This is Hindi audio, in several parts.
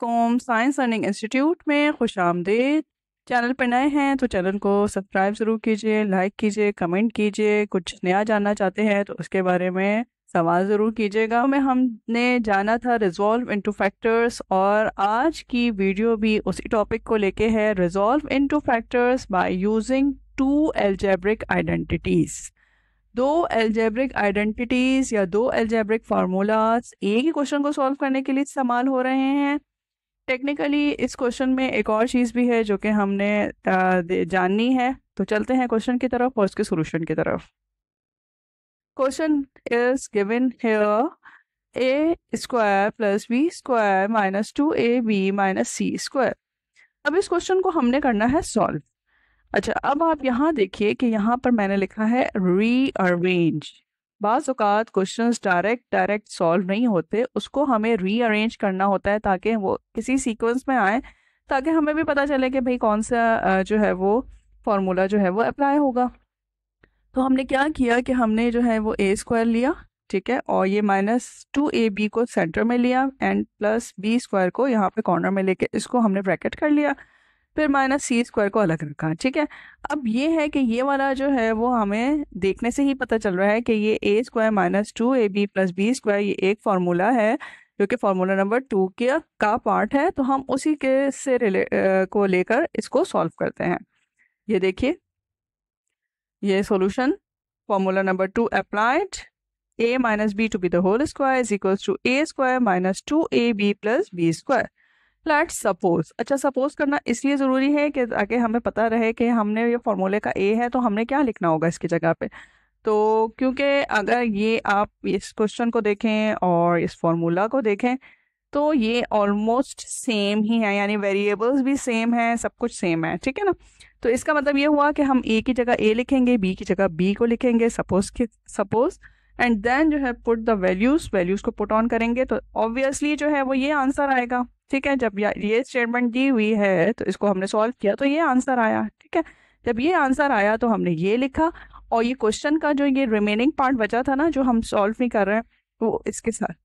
कॉम साइंस लर्निंग इंस्टीट्यूट में खुशामदीद। चैनल पर नए हैं तो चैनल को सब्सक्राइब ज़रूर कीजिए, लाइक कीजिए, कमेंट कीजिए। कुछ नया जानना चाहते हैं तो उसके बारे में सवाल ज़रूर कीजिएगा। में हमने जाना था रिजॉल्व इनटू फैक्टर्स और आज की वीडियो भी उसी टॉपिक को लेके है, resolve into factors by using two algebraic identities. दो अलजेब्रिक आइडेंटिटीज़ या दो अलजेब्रिक फार्मूलाज एक ही क्वेश्चन को सॉल्व करने के लिए इस्तेमाल हो रहे हैं। टेक्निकली इस क्वेश्चन में एक और चीज़ भी है जो कि हमने जाननी है। तो चलते हैं क्वेश्चन की तरफ और उसके सॉल्यूशन की तरफ। Question is given here a square plus b square minus 2ab minus c square. अब इस क्वेश्चन को हमने करना है सॉल्व। अच्छा, अब आप यहाँ देखिए कि यहाँ पर मैंने लिखा है रीअरेंज। बाज़ औक़ात क्वेश्चंस डायरेक्ट सॉल्व नहीं होते, उसको हमें रीअरेंज करना होता है ताकि वो किसी सीक्वेंस में आए, ताकि हमें भी पता चले कि भाई कौन सा जो है वो फार्मूला जो है वो अप्लाई होगा। तो हमने क्या किया कि हमने जो है वो ए स्क्वायर लिया, ठीक है, और ये माइनस 2ab को सेंटर में लिया एंड प्लस बी स्क्वायर को यहाँ पे कॉर्नर में लेके इसको हमने ब्रैकेट कर लिया, फिर माइनस सी स्क्वायर को अलग रखा, ठीक है। अब ये है कि ये वाला जो है वो हमें देखने से ही पता चल रहा है कि ये a square minus 2ab plus b square ये एक फार्मूला है जो कि फार्मूला नंबर 2 का पार्ट है। तो हम उसी के से को लेकर इसको सॉल्व करते हैं। ये देखिए, ये solution formula number 2 applied a minus b to be the whole square is equals to a square minus 2ab plus b square. Let's suppose, अच्छा सपोज करना इसलिए ज़रूरी है कि ताकि हमें पता रहे कि हमने ये फार्मूले का ए है तो हमने क्या लिखना होगा इसकी जगह पे। तो क्योंकि अगर ये आप इस क्वेश्चन को देखें और इस फार्मूला को देखें तो ये ऑलमोस्ट सेम ही है, यानी वेरिएबल्स भी सेम है, सब कुछ सेम है, ठीक है ना। तो इसका मतलब ये हुआ कि हम ए की जगह ए लिखेंगे, बी की जगह बी को लिखेंगे, सपोज एंड देन जो है पुट द वैल्यूज को पुट ऑन करेंगे तो ऑब्वियसली जो है वो ये आंसर आएगा, ठीक है। जब ये स्टेटमेंट दी हुई है तो इसको हमने सॉल्व किया तो ये आंसर आया, ठीक है। जब ये आंसर आया तो हमने ये लिखा और ये क्वेश्चन का जो ये रिमेनिंग पार्ट बचा था ना जो हम सॉल्व नहीं कर रहे हैं वो इसके साथ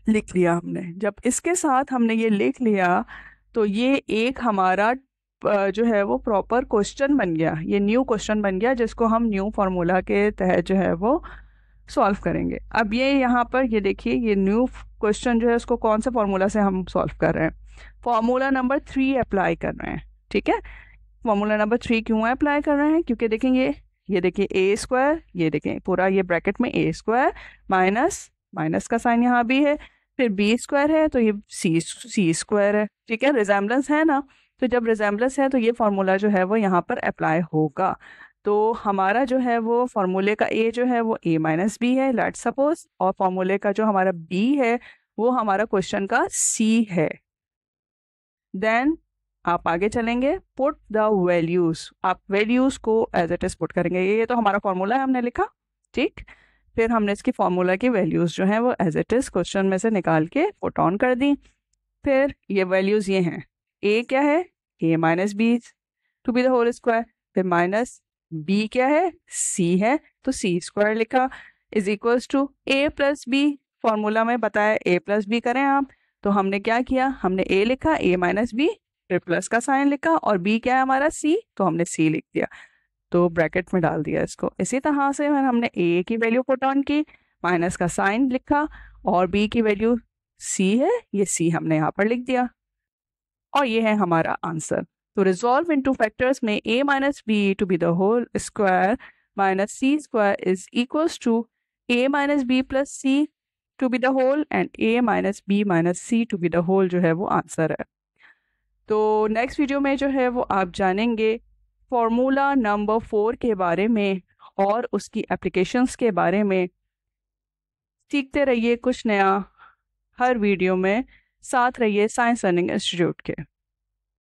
लिख लिया हमने। जब इसके साथ हमने ये लिख लिया तो ये एक हमारा जो है वो प्रॉपर क्वेश्चन बन गया, ये न्यू क्वेश्चन बन गया जिसको हम न्यू फार्मूला के तहत जो है वो सॉल्व करेंगे। अब ये यहाँ पर ये देखिए, ये न्यू क्वेश्चन जो है उसको कौन से फार्मूला से हम सॉल्व कर रहे हैं, फार्मूला नंबर 3 अप्लाई कर रहे हैं, ठीक है। फार्मूला नंबर 3 क्यों अप्लाई कर रहे हैं, क्योंकि देखेंगे ये देखिए ए स्क्वायर, ये देखें पूरा ये ब्रैकेट में ए स्क्वायर माइनस का साइन यहाँ भी है, फिर बी स्क्वायर है तो ये सी स्क्वायर है, ठीक है। रिजेम्बलेंस है ना, तो जब रिजेम्बलेंस है तो ये फार्मूला जो है वो यहाँ पर अप्लाई होगा। तो हमारा जो है वो फार्मूले का ए जो है वो a माइनस बी है, लेट्स सपोज, और फार्मूले का जो हमारा b है वो हमारा क्वेश्चन का c है। देन आप आगे चलेंगे, पुट द वैल्यूज, आप वैल्यूज को एज इट इज पुट करेंगे। ये तो हमारा फार्मूला है, हमने लिखा, ठीक। फिर हमने इसकी फार्मूला की वैल्यूज जो हैं वो एज इट इज क्वेश्चन में से निकाल के पुट ऑन कर दी। फिर ये वैल्यूज ये हैं, a क्या है, a minus b to be the whole square, फिर माइनस b क्या है, c है तो c स्क्वायर लिखा, is equals to a plus b, formula में बताया a प्लस बी करें आप, तो हमने क्या किया, हमने a लिखा, a माइनस बी, फिर प्लस का साइन लिखा, और b क्या है हमारा c, तो हमने c लिख दिया, तो ब्रैकेट में डाल दिया इसको। इसी तरह से हमने a की वैल्यू पुट ऑन की, माइनस का साइन लिखा, और b की वैल्यू c है, ये c हमने यहाँ पर लिख दिया, और ये है हमारा आंसर। तो रिजॉल्व इनटू फैक्टर्स में a minus b to be the whole square minus c square is equals to a minus b plus c to be the whole and a minus b minus c to be the whole जो है वो आंसर है। तो नेक्स्ट वीडियो में जो है वो आप जानेंगे फॉर्मूला नंबर 4 के बारे में और उसकी एप्लीकेशंस के बारे में। सीखते रहिए कुछ नया हर वीडियो में, साथ रहिए साइंस लर्निंग इंस्टीट्यूट के।